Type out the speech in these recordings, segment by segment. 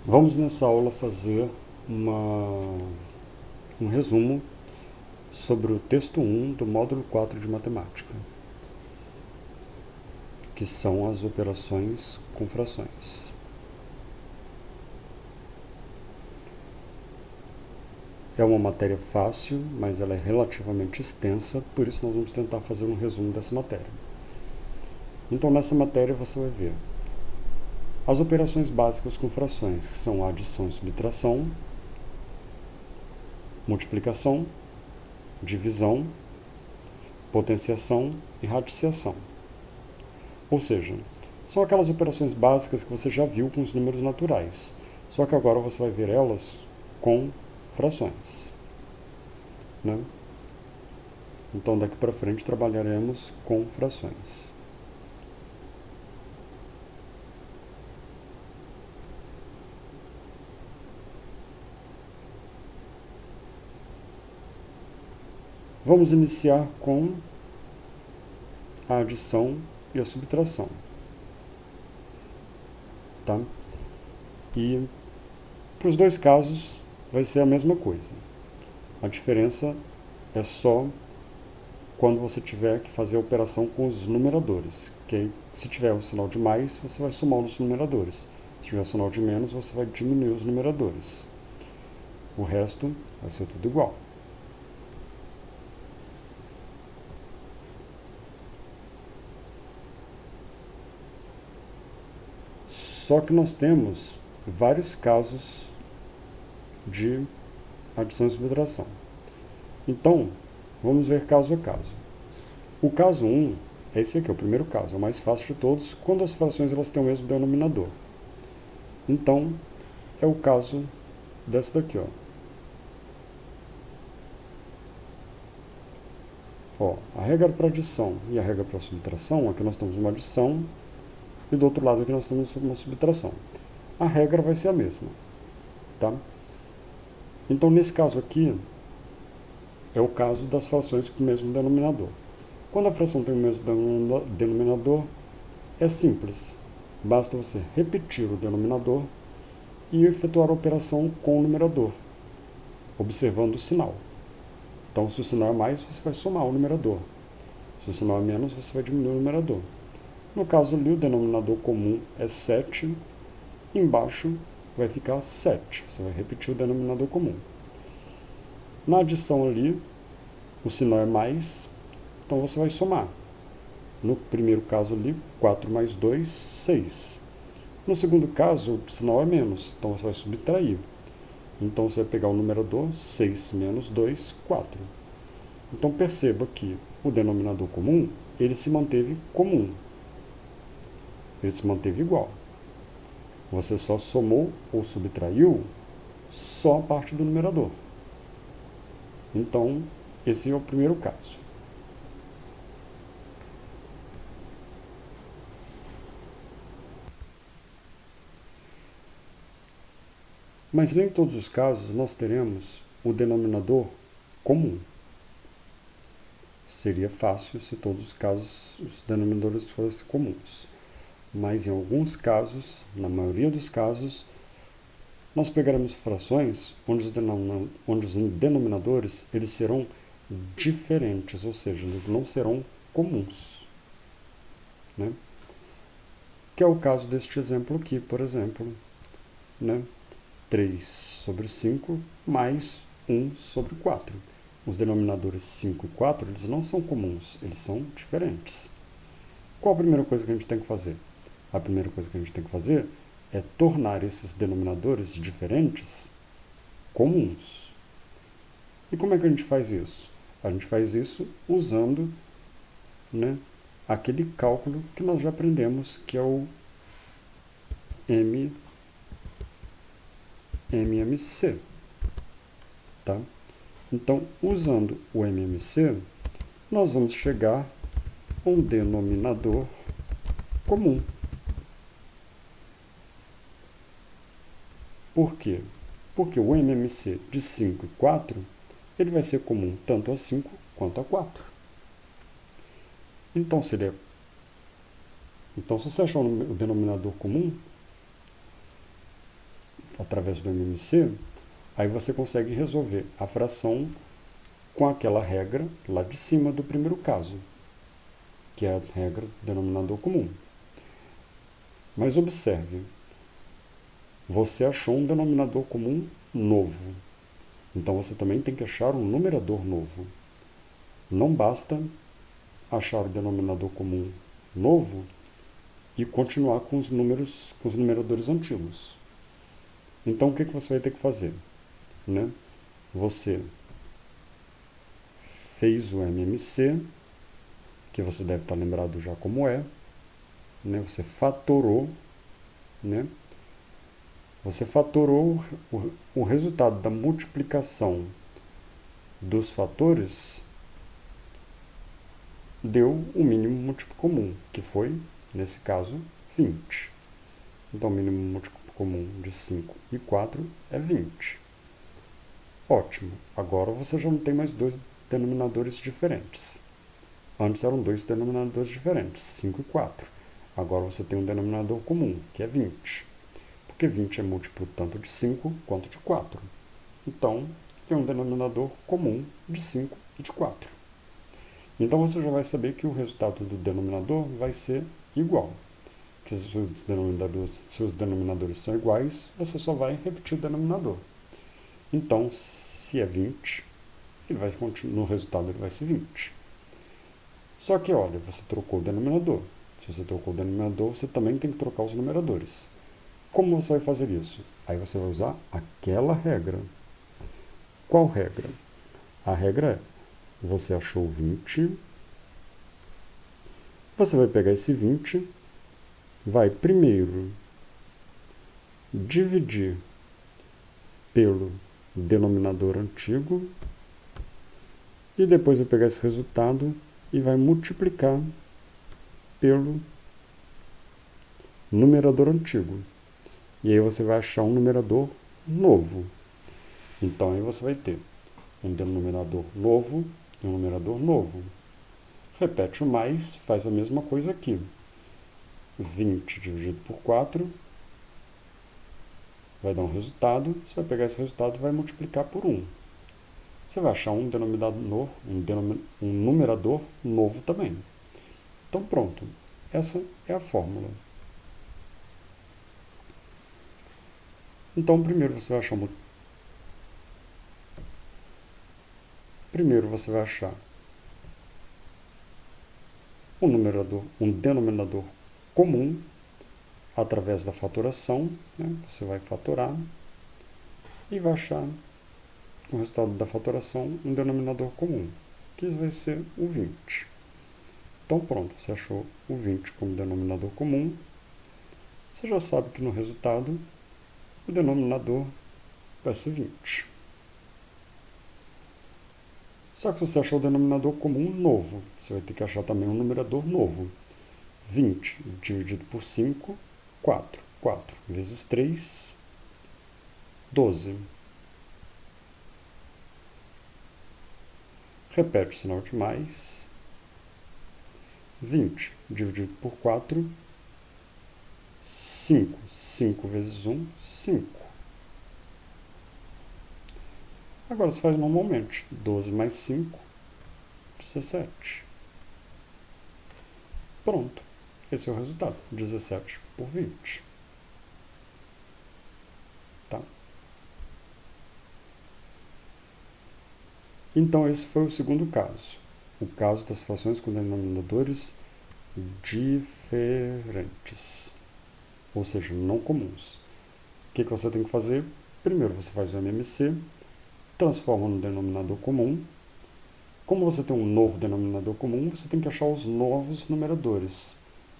Vamos nessa aula fazer um resumo sobre o texto 1 do módulo 4 de matemática, que são as operações com frações. É uma matéria fácil, mas ela é relativamente extensa, por isso nós vamos tentar fazer um resumo dessa matéria. Então nessa matéria você vai ver as operações básicas com frações, que são adição e subtração, multiplicação, divisão, potenciação e radiciação. Ou seja, são aquelas operações básicas que você já viu com os números naturais, só que agora você vai ver elas com frações, né? Então daqui para frente trabalharemos com frações. Vamos iniciar com a adição e a subtração, tá? E para os dois casos vai ser a mesma coisa. A diferença é só quando você tiver que fazer a operação com os numeradores, que se tiver o sinal de mais, você vai somar os numeradores. Se tiver o sinal de menos, você vai diminuir os numeradores. O resto vai ser tudo igual. Só que nós temos vários casos de adição e subtração. Então, vamos ver caso a caso. O caso 1 é esse aqui, é o primeiro caso, é o mais fácil de todos, quando as frações elas têm o mesmo denominador. Então, é o caso dessa daqui, a regra para adição e a regra para subtração, aqui nós temos uma adição e do outro lado aqui nós temos uma subtração. A regra vai ser a mesma, tá? Então, nesse caso aqui, é o caso das frações com o mesmo denominador. Quando a fração tem o mesmo denominador, é simples. Basta você repetir o denominador e efetuar a operação com o numerador, observando o sinal. Então, se o sinal é mais, você vai somar o numerador. Se o sinal é menos, você vai diminuir o numerador. No caso ali, o denominador comum é 7, embaixo vai ficar 7. Você vai repetir o denominador comum. Na adição ali, o sinal é mais, então você vai somar. No primeiro caso ali, 4 mais 2, 6. No segundo caso, o sinal é menos, então você vai subtrair. Então você vai pegar o numerador, 6 menos 2, 4. Então perceba que o denominador comum, ele se manteve comum. Ele se manteve igual. Você só somou ou subtraiu só a parte do numerador. Então, esse é o primeiro caso. Mas nem em todos os casos nós teremos o denominador comum. Seria fácil se todos os casos os denominadores fossem comuns. Mas em alguns casos, na maioria dos casos, nós pegaremos frações onde os denominadores eles serão diferentes, ou seja, eles não serão comuns, né? Que é o caso deste exemplo aqui, por exemplo, né? 3 sobre 5 mais 1 sobre 4. Os denominadores 5 e 4 eles não são comuns, eles são diferentes. Qual a primeira coisa que a gente tem que fazer? A primeira coisa que a gente tem que fazer é tornar esses denominadores diferentes comuns. E como é que a gente faz isso? A gente faz isso usando, né, aquele cálculo que nós já aprendemos, que é o MMC. Tá? Então, usando o MMC, nós vamos chegar a um denominador comum. Por quê? Porque o MMC de 5 e 4 ele vai ser comum tanto a 5 quanto a 4. Então, se você achar o denominador comum, através do MMC, aí você consegue resolver a fração com aquela regra lá de cima do primeiro caso, que é a regra do denominador comum. Mas observe, você achou um denominador comum novo. Então você também tem que achar um numerador novo. Não basta achar o denominador comum novo e continuar com os numeradores antigos. Então o que você vai ter que fazer? Né? Você fez o MMC, que você deve estar lembrado já como é, né? Você fatorou, né? Você fatorou o resultado da multiplicação dos fatores, deu o mínimo múltiplo comum, que foi, nesse caso, 20. Então, o mínimo múltiplo comum de 5 e 4 é 20. Ótimo, agora você já não tem mais dois denominadores diferentes. Antes eram dois denominadores diferentes, 5 e 4. Agora você tem um denominador comum, que é 20. Porque 20 é múltiplo tanto de 5 quanto de 4. Então, tem um denominador comum de 5 e de 4. Então você já vai saber que o resultado do denominador vai ser igual. Que se os denominadores são iguais, você só vai repetir o denominador. Então, se é 20, no resultado ele vai ser 20. Só que, olha, você trocou o denominador. Se você trocou o denominador, você também tem que trocar os numeradores. Como você vai fazer isso? Aí você vai usar aquela regra. Qual regra? A regra é, você achou 20, você vai pegar esse 20, vai primeiro dividir pelo denominador antigo e depois vai pegar esse resultado e vai multiplicar pelo numerador antigo. E aí você vai achar um numerador novo. Então aí você vai ter um denominador novo e um numerador novo. Repete o mais, faz a mesma coisa aqui. 20 dividido por 4 vai dar um resultado. Você vai pegar esse resultado e vai multiplicar por 1. Você vai achar um denominador, um numerador novo também. Então pronto, essa é a fórmula. Então primeiro você vai achar um denominador comum através da fatoração, né? Você vai fatorar e vai achar o resultado da fatoração um denominador comum, que vai ser o 20. Então pronto, você achou o 20 como denominador comum. Você já sabe que no resultado o denominador vai ser 20. Só que se você achou o denominador comum novo, você vai ter que achar também um numerador novo. 20 dividido por 5, 4. 4 vezes 3, 12. Repete o sinal de mais. 20 dividido por 4, 5. 5 vezes 1, 5. Agora você faz normalmente. 12 mais 5, 17. Pronto. Esse é o resultado. 17 por 20. Tá? Então esse foi o segundo caso. O caso das frações com denominadores diferentes. Ou seja, não comuns. O que você tem que fazer? Primeiro você faz o MMC, transforma no denominador comum. Como você tem um novo denominador comum, você tem que achar os novos numeradores.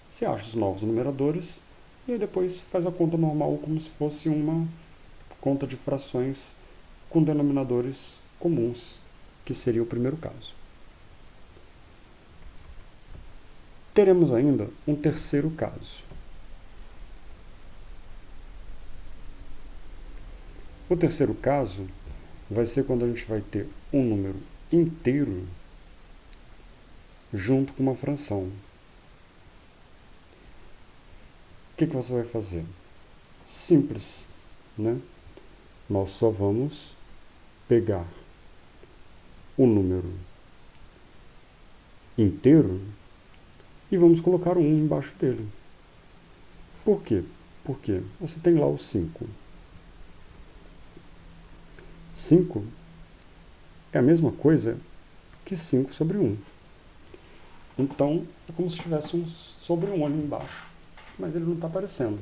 Você acha os novos numeradores e aí depois faz a conta normal como se fosse uma conta de frações com denominadores comuns, que seria o primeiro caso. Teremos ainda um terceiro caso. O terceiro caso vai ser quando a gente vai ter um número inteiro junto com uma fração. O que você vai fazer? Simples. né? Nós só vamos pegar o número inteiro e vamos colocar 1 embaixo dele. Por quê? Porque você tem lá o 5. 5 é a mesma coisa que 5 sobre 1. Então, é como se tivesse um sobre 1 ali embaixo, mas ele não está aparecendo.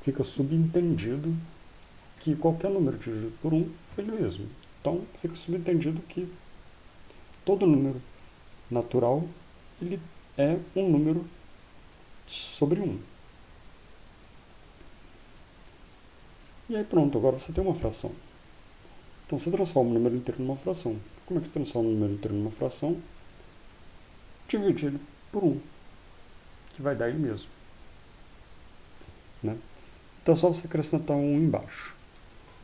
Fica subentendido que qualquer número dividido por 1 é ele mesmo. Então, fica subentendido que todo número natural ele é um número sobre 1. E aí pronto, agora você tem uma fração. Então você transforma o número inteiro numa fração. Como é que você transforma o número inteiro numa fração? Divide ele por 1, que vai dar ele mesmo. Né? Então é só você acrescentar 1 embaixo.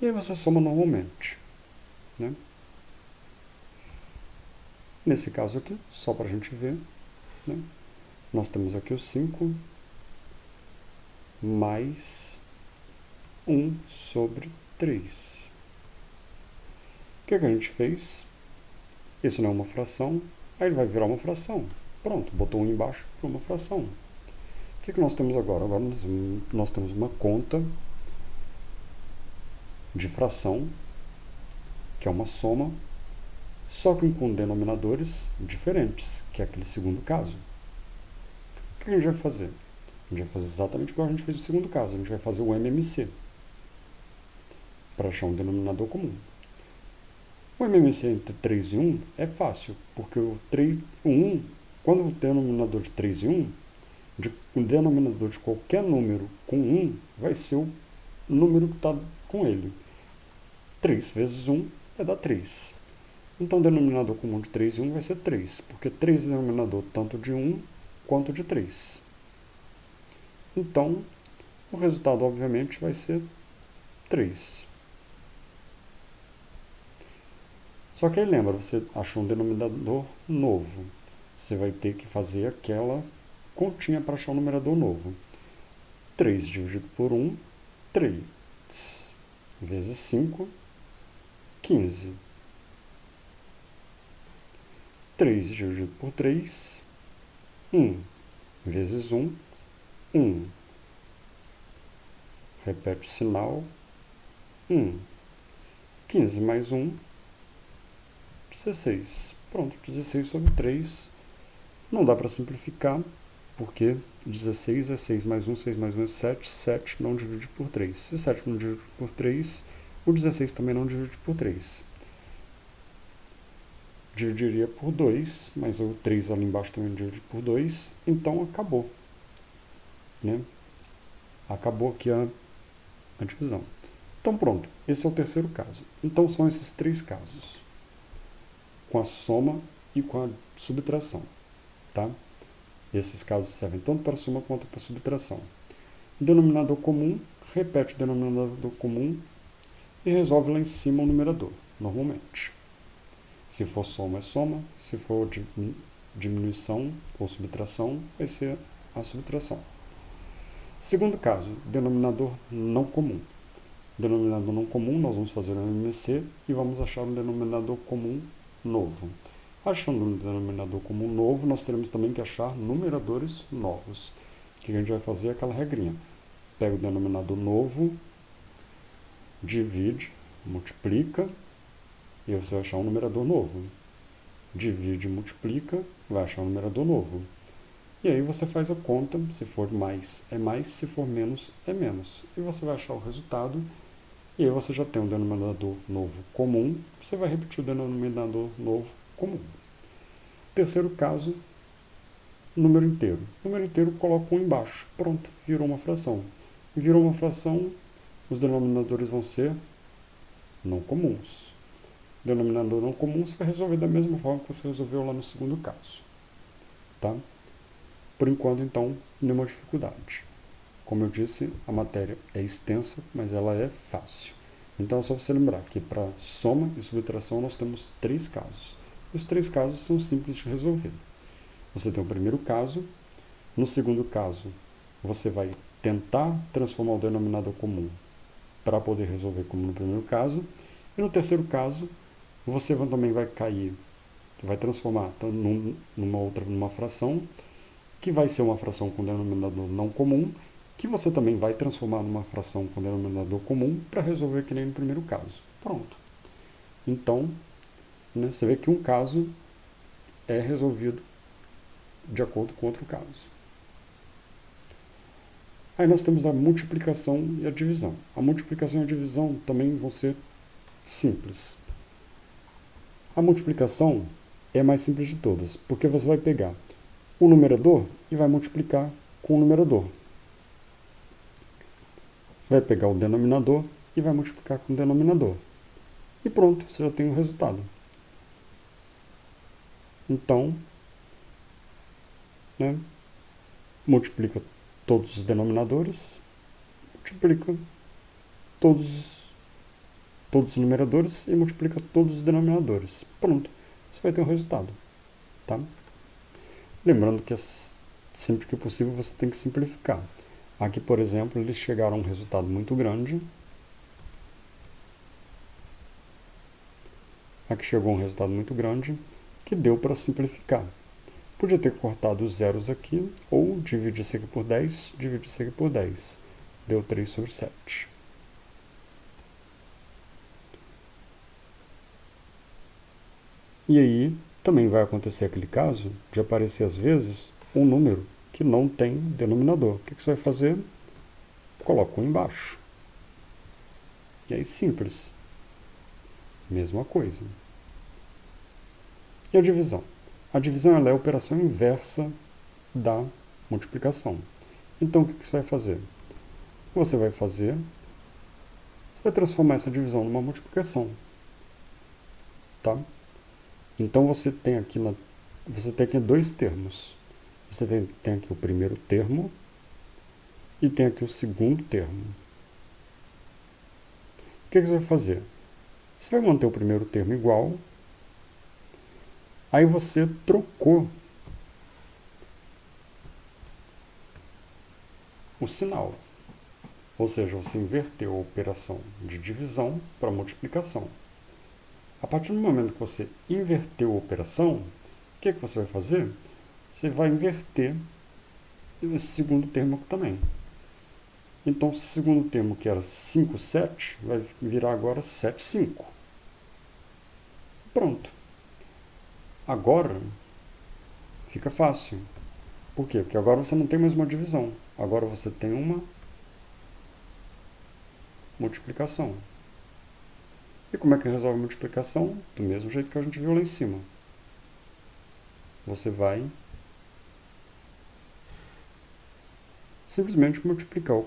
E aí você soma normalmente. Né? Nesse caso aqui, só para a gente ver, né? Nós temos aqui o 5 mais 1 sobre 3. O que a gente fez? Isso não é uma fração, aí ele vai virar uma fração. Pronto, botou 1 embaixo para uma fração. O que nós temos agora? Agora nós temos uma conta de fração, que é uma soma, só que com denominadores diferentes, que é aquele segundo caso. O que a gente vai fazer? A gente vai fazer exatamente igual a gente fez no segundo caso. A gente vai fazer o MMC, para achar um denominador comum. O MMC entre 3 e 1 é fácil, porque o 1, quando o denominador de 3 e 1, o denominador de qualquer número com 1 vai ser o número que está com ele. 3 vezes 1 é dar 3. Então o denominador comum de 3 e 1 vai ser 3, porque 3 é denominador tanto de 1 quanto de 3. Então, o resultado, obviamente, vai ser 3. Só que aí lembra, você achou um denominador novo. Você vai ter que fazer aquela continha para achar um numerador novo. 3 dividido por 1, 3. Vezes 5, 15. 3 dividido por 3, 1. Vezes 1, 1. Repete o sinal, 1. 15 mais 1, 16. Pronto, 16 sobre 3. Não dá para simplificar, porque 16 é 6 mais 1, 6 mais 1 é 7. 7 não divide por 3. Se 7 não divide por 3, o 16 também não divide por 3. Dividiria por 2, mas o 3 ali embaixo também divide por 2, então acabou. Né? Acabou aqui a divisão. Então pronto, esse é o terceiro caso. Então são esses 3 casos, com a soma e com a subtração. Tá? Esses casos servem tanto para a soma quanto para a subtração. Denominador comum, repete o denominador comum e resolve lá em cima o numerador, normalmente. Se for soma, é soma. Se for diminuição ou subtração, vai ser a subtração. Segundo caso, denominador não comum. Denominador não comum, nós vamos fazer um MMC e vamos achar um denominador comum novo. Achando um denominador comum novo, nós teremos também que achar numeradores novos. O que a gente vai fazer é aquela regrinha. Pega o denominador novo, divide, multiplica, e você vai achar um numerador novo. Divide e multiplica, vai achar um numerador novo. E aí você faz a conta, se for mais é mais, se for menos é menos. E você vai achar o resultado, e aí você já tem um denominador novo comum, você vai repetir o denominador novo comum. Terceiro caso, número inteiro. Número inteiro coloca 1 embaixo, pronto, virou uma fração. Virou uma fração, os denominadores vão ser não comuns. Denominador não comum você vai resolver da mesma forma que você resolveu lá no segundo caso. Tá? Por enquanto, então, nenhuma dificuldade. Como eu disse, a matéria é extensa, mas ela é fácil. Então é só você lembrar que para soma e subtração nós temos 3 casos. Os 3 casos são simples de resolver. Você tem o primeiro caso, no segundo caso você vai tentar transformar o denominador comum para poder resolver como no primeiro caso. E no terceiro caso, você também vai transformar numa fração, que vai ser uma fração com denominador não comum, que você também vai transformar numa fração com denominador comum para resolver que nem no primeiro caso. Pronto. Então, né, você vê que um caso é resolvido de acordo com outro caso. Aí nós temos a multiplicação e a divisão. A multiplicação e a divisão também vão ser simples. A multiplicação é a mais simples de todas, porque você vai pegar o numerador e vai multiplicar com o numerador. Vai pegar o denominador e vai multiplicar com o denominador. E pronto, você já tem o resultado. Então, né, multiplica todos os denominadores, multiplica todos os numeradores e multiplica todos os denominadores. Pronto, você vai ter o resultado. Tá? Lembrando que sempre que possível você tem que simplificar. Aqui, por exemplo, eles chegaram a um resultado muito grande. Aqui chegou um resultado muito grande que deu para simplificar. Podia ter cortado os zeros aqui, ou dividir isso aqui por 10, dividir isso aqui por 10. Deu 3 sobre 7. E aí, também vai acontecer aquele caso de aparecer às vezes um número que não tem denominador. O que você vai fazer? Coloca um embaixo. E aí, simples. Mesma coisa. E a divisão? A divisão ela é a operação inversa da multiplicação. Então, o que você vai fazer? Você vai transformar essa divisão numa multiplicação. Tá? Então, você tem aqui dois termos. Você tem aqui o primeiro termo e tem aqui o segundo termo. O que você vai fazer? Você vai manter o primeiro termo igual, aí você trocou o sinal. Ou seja, você inverteu a operação de divisão para multiplicação. A partir do momento que você inverteu a operação, o que você vai fazer? Você vai inverter esse segundo termo aqui também. Então, o segundo termo, que era 5, 7, vai virar agora 7, 5. Pronto. Agora, fica fácil. Por quê? Porque agora você não tem mais uma divisão. Agora você tem uma multiplicação. E como é que resolve a multiplicação? Do mesmo jeito que a gente viu lá em cima. Você vai simplesmente multiplicar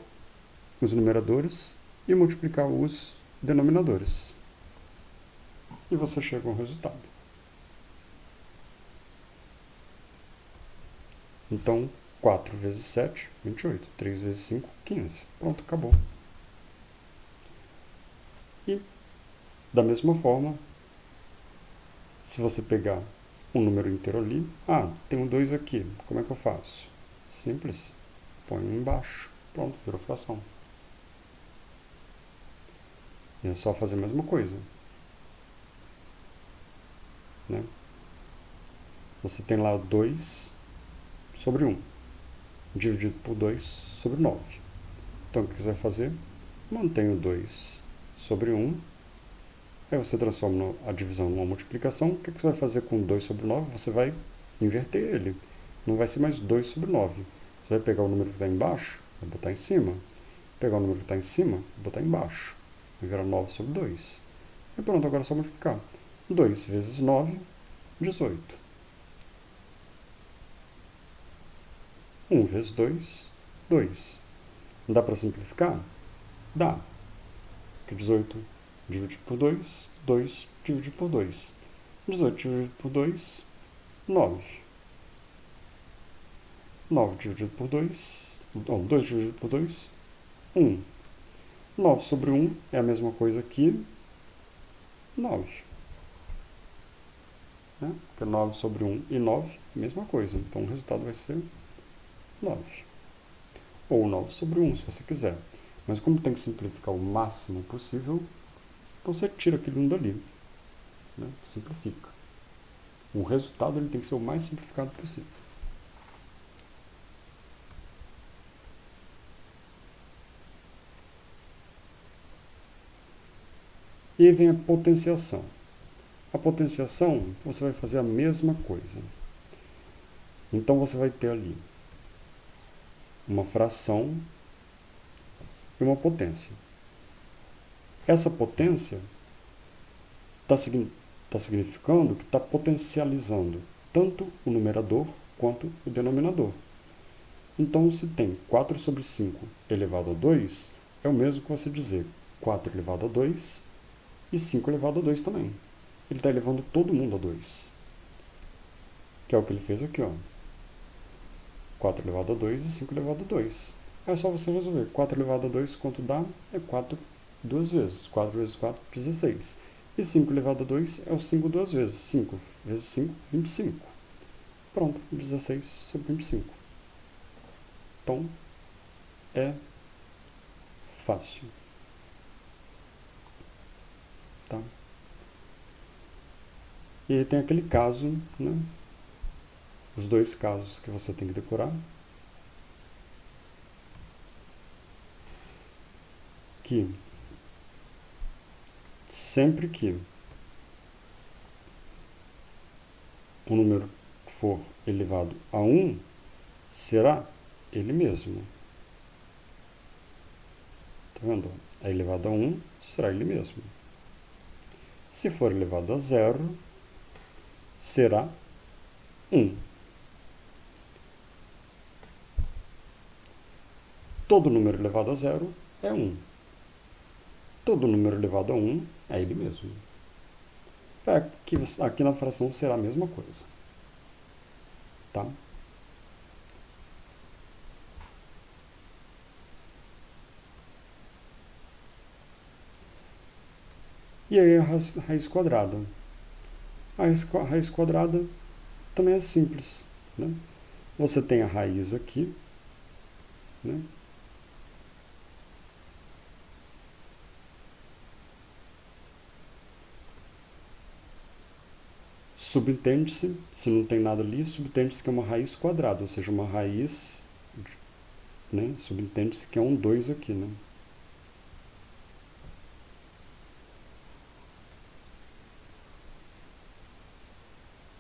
os numeradores e multiplicar os denominadores. E você chega a um resultado. Então, 4 vezes 7, 28. 3 vezes 5, 15. Pronto, acabou. E, da mesma forma, se você pegar um número inteiro ali, tem um 2 aqui, como é que eu faço? Simples, põe um embaixo, pronto, virou fração. E é só fazer a mesma coisa. Né? Você tem lá 2 sobre 1, dividido por 2 sobre 9. Então, o que você vai fazer? Mantém o 2 sobre 1. Aí você transforma a divisão numa multiplicação. O que você vai fazer com 2 sobre 9? Você vai inverter ele. Não vai ser mais 2 sobre 9. Você vai pegar o número que está embaixo, vai botar em cima. Pegar o número que está em cima, botar embaixo. Vai virar 9 sobre 2. E pronto, agora é só multiplicar. 2 vezes 9, 18. 1 vezes 2, 2. Dá para simplificar? Dá. Porque 18 dividido por 2, 2 dividido por 2. 18 dividido por 2, 9. 9 dividido por 2, 2 dividido por 2, 1. 9 sobre 1 é a mesma coisa que 9. Né? Porque 9 sobre 1 e 9, mesma coisa. Então o resultado vai ser 9. Ou 9 sobre 1, se você quiser. Mas como tem que simplificar o máximo possível, então você tira aquele 1 dali, né? Simplifica. O resultado ele tem que ser o mais simplificado possível. E aí vem a potenciação. A potenciação, você vai fazer a mesma coisa. Então você vai ter ali uma fração e uma potência. Essa potência está significando que está potencializando tanto o numerador quanto o denominador. Então, se tem 4 sobre 5 elevado a 2, é o mesmo que você dizer 4 elevado a 2 e 5 elevado a 2 também. Ele está elevando todo mundo a 2. Que é o que ele fez aqui, ó. 4 elevado a 2 e 5 elevado a 2. É só você resolver. 4 elevado a 2, quanto dá? É 4 duas vezes. 4 vezes 4, 16. E 5 elevado a 2 é o 5 duas vezes. 5 vezes 5, 25. Pronto, 16 sobre 25. Então, é fácil. Tá? E aí tem aquele caso, né? Os dois casos que você tem que decorar. Que sempre que o número for elevado a 1, será ele mesmo. Tá vendo? É elevado a 1, será ele mesmo. Se for elevado a 0, será 1. Todo número elevado a 0 é 1. Todo número elevado a 1 é ele mesmo. Aqui na fração será a mesma coisa. Tá? E aí a raiz quadrada. A raiz quadrada também é simples. Né? Você tem a raiz aqui. Né? Subentende-se, se não tem nada ali, subentende-se que é uma raiz quadrada, ou seja, uma raiz, né? Subentende-se que é um 2 aqui, né?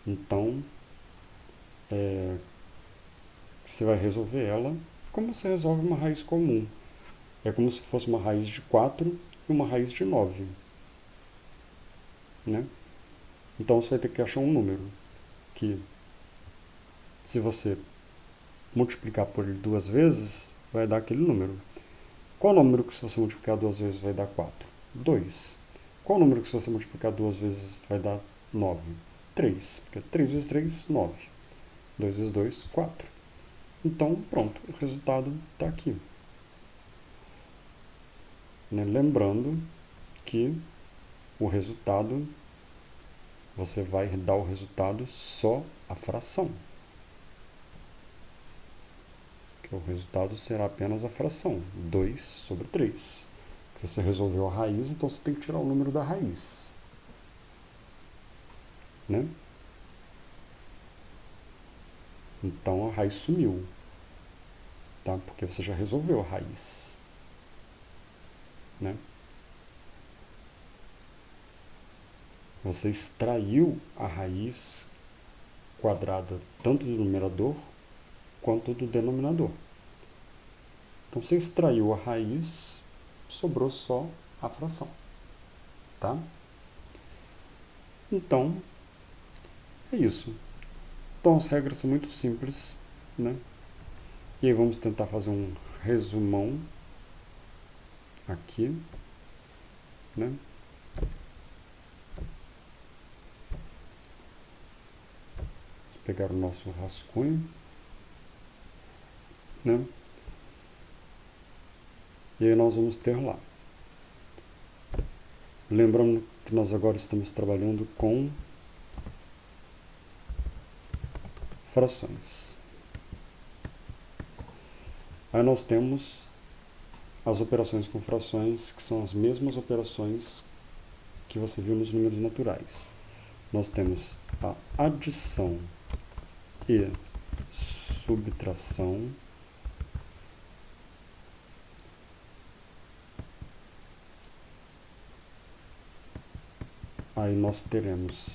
Então, você vai resolver ela como você resolve uma raiz comum. É como se fosse uma raiz de 4 e uma raiz de 9. Né? Então você vai ter que achar um número que, se você multiplicar por ele duas vezes, vai dar aquele número. Qual número que, se você multiplicar duas vezes, vai dar 4? 2. Qual número que, se você multiplicar duas vezes, vai dar 9? 3. Porque 3 vezes 3, 9. 2 vezes 2, 4. Então, pronto, o resultado está aqui. Né? Lembrando que o resultado, você vai dar o resultado só a fração. Que o resultado será apenas a fração, 2 sobre 3. Porque você resolveu a raiz, então você tem que tirar o número da raiz. Né? Então a raiz sumiu. Tá? Porque você já resolveu a raiz. Né? Você extraiu a raiz quadrada tanto do numerador quanto do denominador. Então você extraiu a raiz, sobrou só a fração. Tá? Então, é isso. Então as regras são muito simples, né? E aí vamos tentar fazer um resumão aqui, né? Vamos pegar o nosso rascunho, né? E aí nós vamos ter lá. Lembrando que nós agora estamos trabalhando com frações. Aí nós temos as operações com frações, que são as mesmas operações que você viu nos números naturais. Nós temos a adição e subtração, aí nós teremos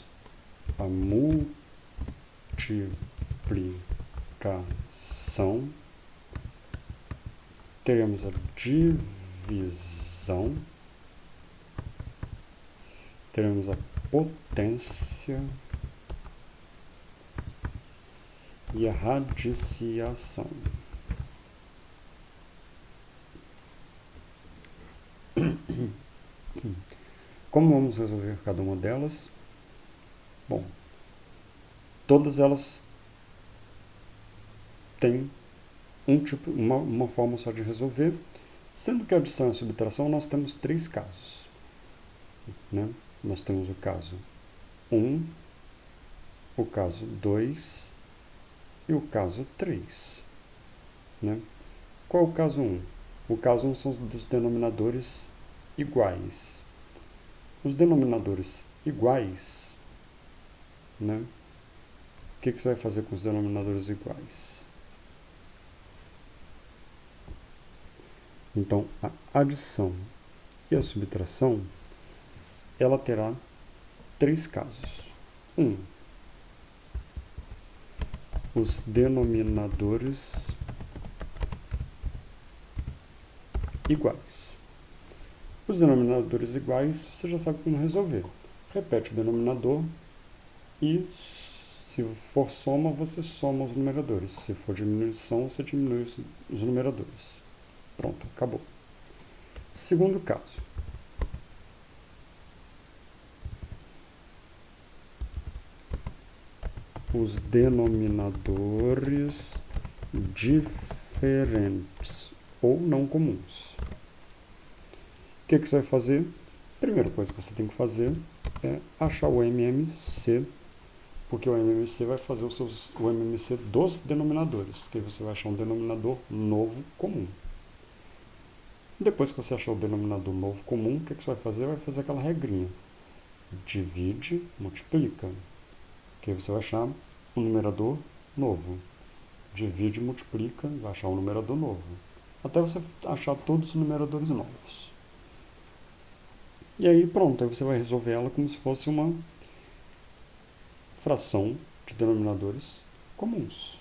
a multiplicação, teremos a divisão, teremos a potência e a radiciação. Como vamos resolver cada uma delas? Bom, todas elas têm uma forma só de resolver, sendo que a adição e a subtração nós temos 3 casos. Né? Nós temos o caso 1, o caso 2 e o caso 3. Né? Qual é o caso 1? O caso 1 são dos denominadores iguais. Os denominadores iguais, né? O que você vai fazer com os denominadores iguais? Então, a adição e a subtração, ela terá 3 casos. 1. Os denominadores iguais. Os denominadores iguais, você já sabe como resolver. Repete o denominador e, se for soma, você soma os numeradores. Se for diminuição, você diminui os numeradores. Pronto, acabou. Segundo caso. Os denominadores diferentes ou não comuns. O que você vai fazer? A primeira coisa que você tem que fazer é achar o MMC, porque o MMC vai fazer o MMC dos denominadores, que aí você vai achar um denominador novo comum. Depois que você achar o denominador novo comum, o que você vai fazer? Vai fazer aquela regrinha. Divide, multiplica. Que aí você vai achar um numerador novo. Divide, multiplica, vai achar um numerador novo. Até você achar todos os numeradores novos. E aí pronto, aí você vai resolver ela como se fosse uma fração de denominadores comuns.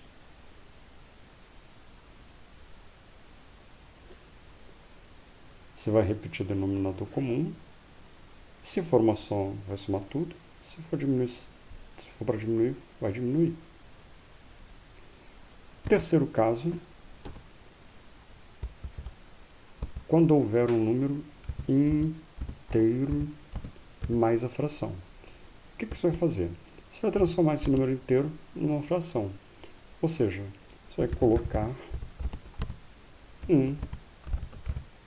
Você vai repetir o denominador comum. Se for uma soma, vai somar tudo. Se for para diminuir, vai diminuir. Terceiro caso, quando houver um número inteiro mais a fração. O que você vai fazer? Você vai transformar esse número inteiro numa fração. Ou seja, você vai colocar 1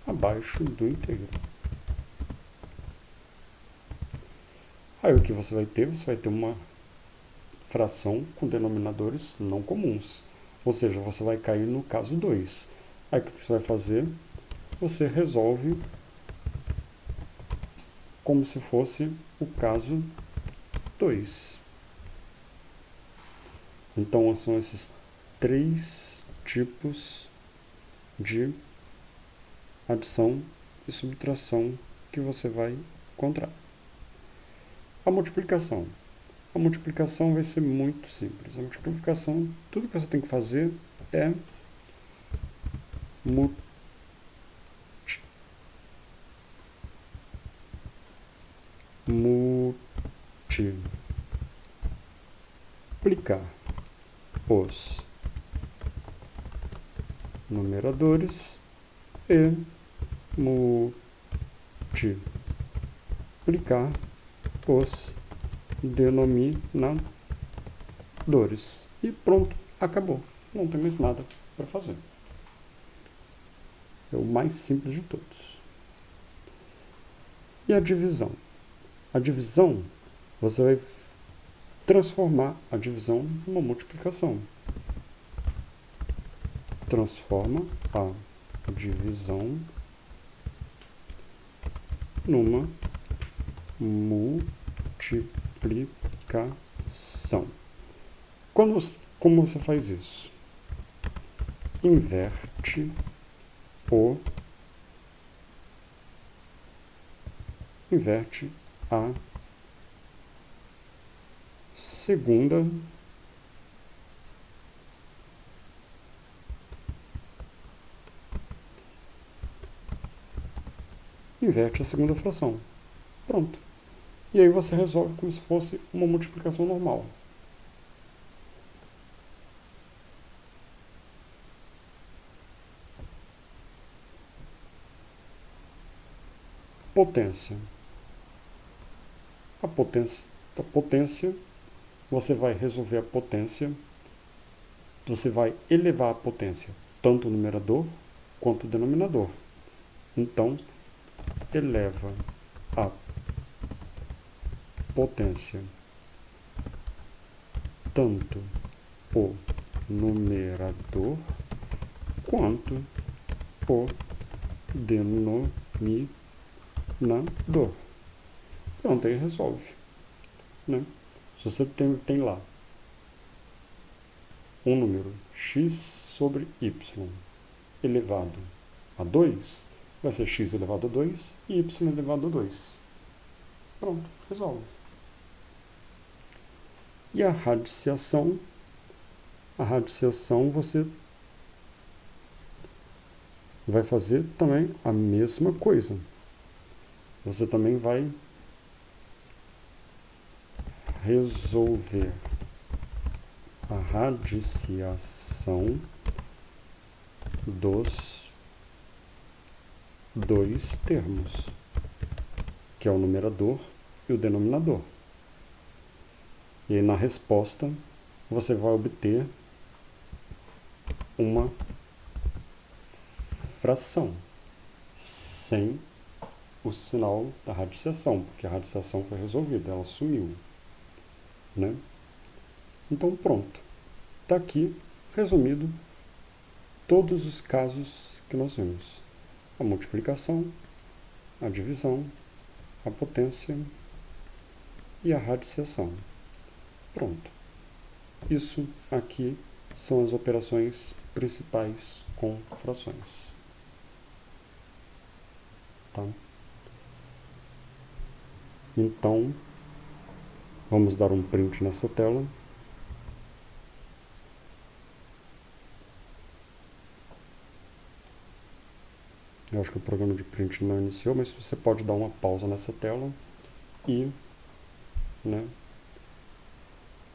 abaixo do inteiro. Aí o que você vai ter? Você vai ter uma fração com denominadores não comuns. Ou seja, você vai cair no caso 2. Aí o que você vai fazer? Você resolve como se fosse o caso 2. Então, são esses 3 tipos de adição e subtração que você vai encontrar. A multiplicação. A multiplicação vai ser muito simples. A multiplicação, tudo que você tem que fazer é multiplicar os numeradores e multiplicar os denominadores. E pronto, acabou. Não tem mais nada para fazer. É o mais simples de todos. E a divisão? A divisão, você vai transformar a divisão numa multiplicação. Transforma a divisão numa multiplicação. Como você faz isso? Inverte a segunda fração. Pronto. E aí você resolve como se fosse uma multiplicação normal. Potência. A potência, você vai resolver a potência, você vai elevar a potência, tanto o numerador quanto o denominador. Então, eleva a potência, tanto o numerador quanto o denominador. Pronto, aí resolve. Né? Se você tem lá um número x sobre y elevado a 2, vai ser x elevado a 2 e y elevado a 2. Pronto, resolve. E a radiciação você vai fazer também a mesma coisa. Você também vai resolver a radiciação dos dois termos, que é o numerador e o denominador. E aí, na resposta, você vai obter uma fração, sem o sinal da radiciação, porque a radiciação foi resolvida, ela sumiu. Né? Então, pronto. Está aqui, resumido, todos os casos que nós vimos. A multiplicação, a divisão, a potência e a radiciação. Pronto. Isso aqui são as operações principais com frações. Tá? Então, vamos dar um print nessa tela. Eu acho que o programa de print não iniciou, mas você pode dar uma pausa nessa tela e, né,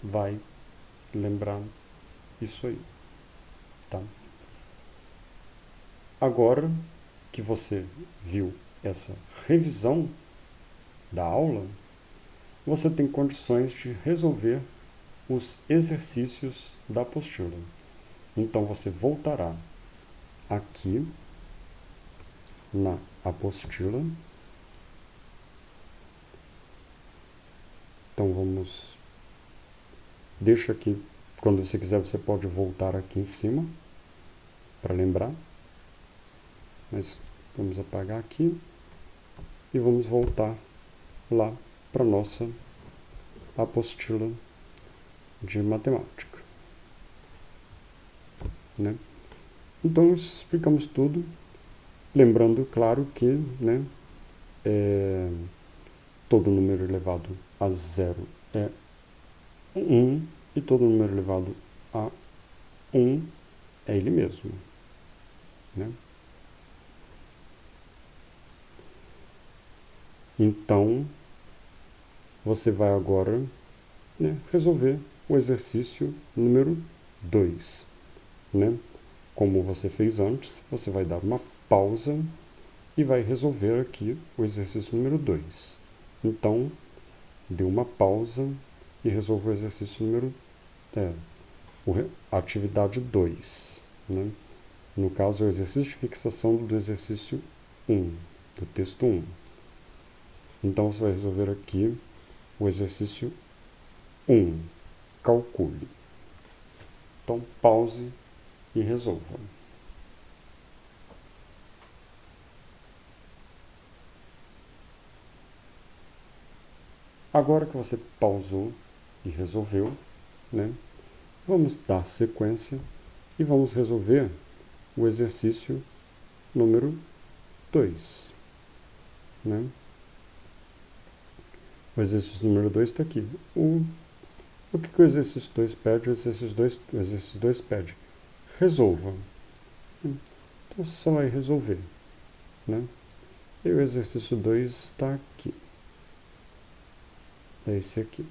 vai lembrar isso aí, tá? Agora que você viu essa revisão da aula, você tem condições de resolver os exercícios da apostila. Então você voltará aqui na apostila. Então deixa aqui, quando você quiser você pode voltar aqui em cima para lembrar. Mas vamos apagar aqui e vamos voltar lá para nossa apostila de matemática. Né? Então explicamos tudo, lembrando, claro, que, né, todo número elevado a 0 é 1 e todo número elevado a 1 é ele mesmo. Né? Então, você vai agora, né, resolver o exercício número 2. Né? Como você fez antes, você vai dar uma pausa e vai resolver aqui o exercício número 2. Então, dê uma pausa e resolva o exercício número atividade 2. Né? No caso, é o exercício de fixação do exercício 1, do texto 1. Então, você vai resolver aqui o exercício 1. Calcule. Então, pause e resolva. Agora que você pausou e resolveu, né, vamos dar sequência e vamos resolver o exercício número 2. Né? O exercício número 2 está aqui. O que o exercício 2 pede? O exercício 2 pede resolva. Então você só vai resolver. Né? E o exercício 2 está aqui. É esse aqui.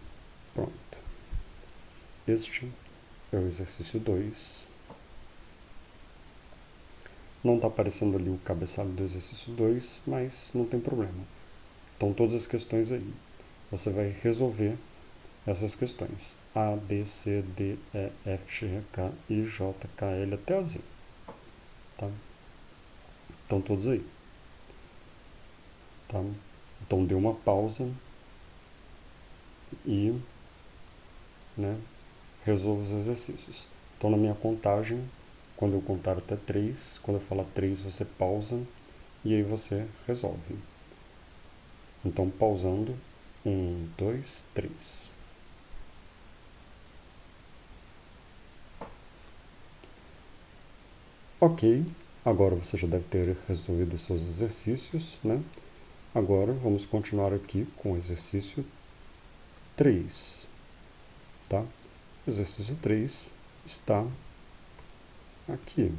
Pronto. Este é o exercício 2. Não está aparecendo ali o cabeçalho do exercício 2, mas não tem problema. Estão todas as questões aí. Você vai resolver essas questões. A, B, C, D, E, F, G, K, I, J, K, L até a Z. Tá? Estão todos aí. Tá? Então dê uma pausa e, né, resolva os exercícios. Então na minha contagem, quando eu contar até 3, quando eu falar 3 você pausa e aí você resolve. Então pausando, 1, 2, 3. Ok, agora você já deve ter resolvido os seus exercícios, né? Agora vamos continuar aqui com o exercício 3, tá? O exercício 3 está aqui.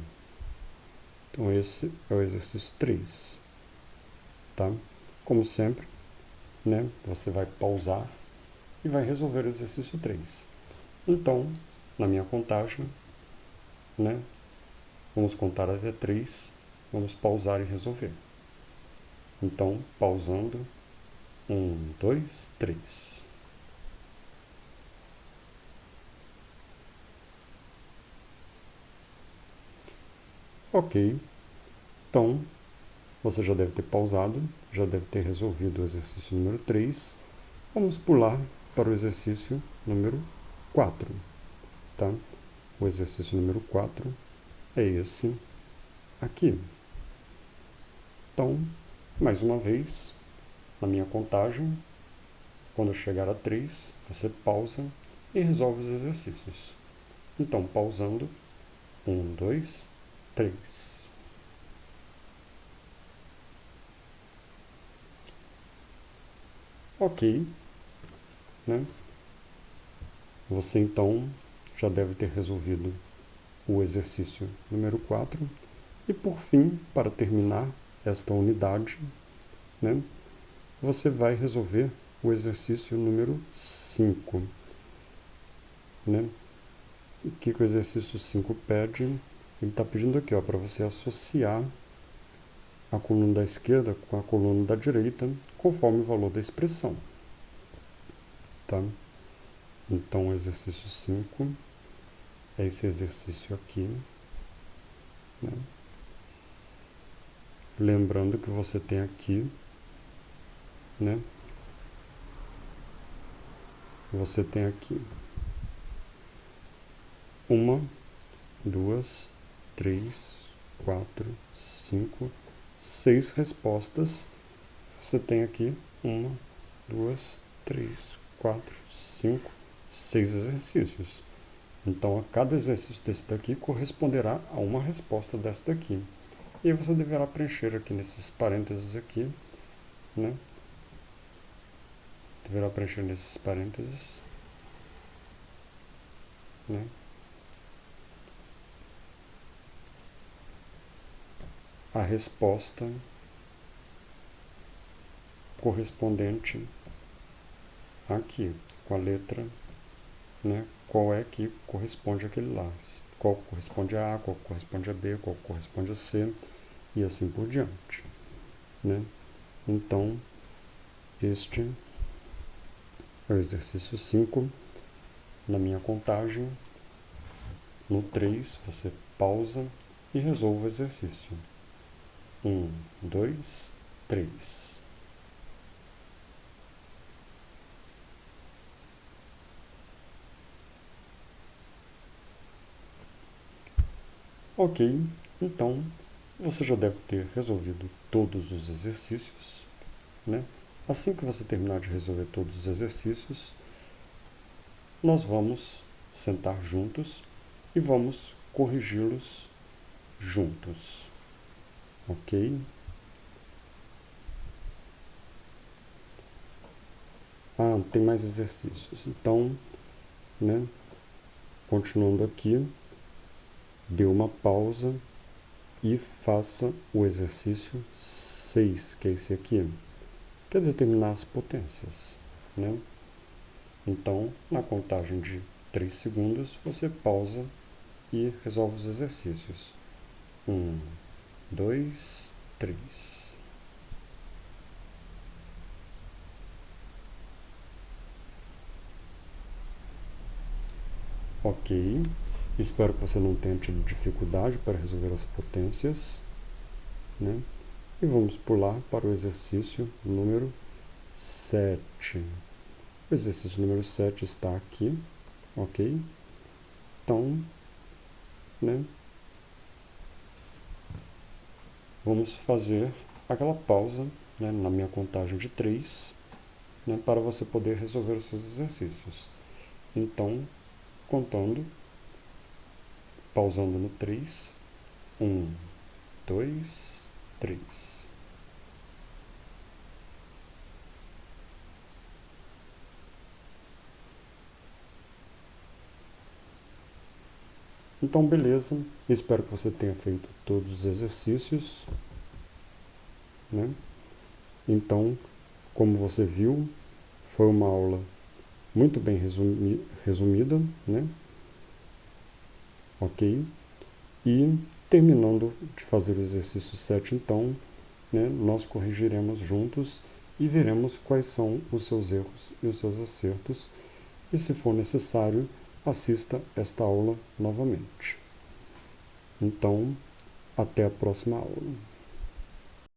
Então esse é o exercício 3, tá? Como sempre, né? Você vai pausar e vai resolver o exercício 3. Então, na minha contagem, né? Vamos contar até 3, vamos pausar e resolver. Então, pausando, 1, 2, 3. Ok, então você já deve ter pausado, já deve ter resolvido o exercício número 3. Vamos pular para o exercício número 4. Tá? O exercício número 4 é esse aqui. Então, mais uma vez, na minha contagem, quando eu chegar a 3, você pausa e resolve os exercícios. Então, pausando, 1, 2, 3. Ok, né? Você então já deve ter resolvido o exercício número 4. E por fim, para terminar esta unidade, né, você vai resolver o exercício número 5. Né? O que o exercício 5 pede? Ele está pedindo aqui para você associar a coluna da esquerda com a coluna da direita, conforme o valor da expressão. Tá? Então, o exercício 5 é esse exercício aqui. Né? Lembrando que você tem aqui, né? Você tem aqui 1, 2, 3, 4, 5, 6 respostas. Você tem aqui 1, 2, 3, 4, 5, 6 exercícios. Então, a cada exercício desse daqui corresponderá a uma resposta dessa daqui. E aí você deverá preencher aqui nesses parênteses aqui, né? Deverá preencher nesses parênteses, né? A resposta correspondente aqui, com a letra, né? Qual é que corresponde àquele lá. Qual corresponde a A, qual corresponde a B, qual corresponde a C, e assim por diante. Né? Então, este é o exercício 5. Na minha contagem, no 3, você pausa e resolve o exercício. 1, 2, 3. Ok, então você já deve ter resolvido todos os exercícios, né? Assim que você terminar de resolver todos os exercícios, nós vamos sentar juntos e vamos corrigi-los juntos, ok? Ah, tem mais exercícios. Então, né, continuando aqui, dê uma pausa e faça o exercício 6, que é esse aqui, que é determinar as potências, né? Então, na contagem de 3 segundos, você pausa e resolve os exercícios. 1, 2, 3. Ok, espero que você não tenha tido dificuldade para resolver as potências, né? E vamos pular para o exercício número 7. O exercício número 7 está aqui, ok? Então, né, vamos fazer aquela pausa, né, na minha contagem de 3, né, para você poder resolver os seus exercícios. Então, contando, pausando no 3, 1, 2, 3. Então, beleza, espero que você tenha feito todos os exercícios, né? Então, como você viu, foi uma aula muito bem resumida, né? Ok? E terminando de fazer o exercício 7, então, né, nós corrigiremos juntos e veremos quais são os seus erros e os seus acertos. E, se for necessário, assista esta aula novamente. Então, até a próxima aula.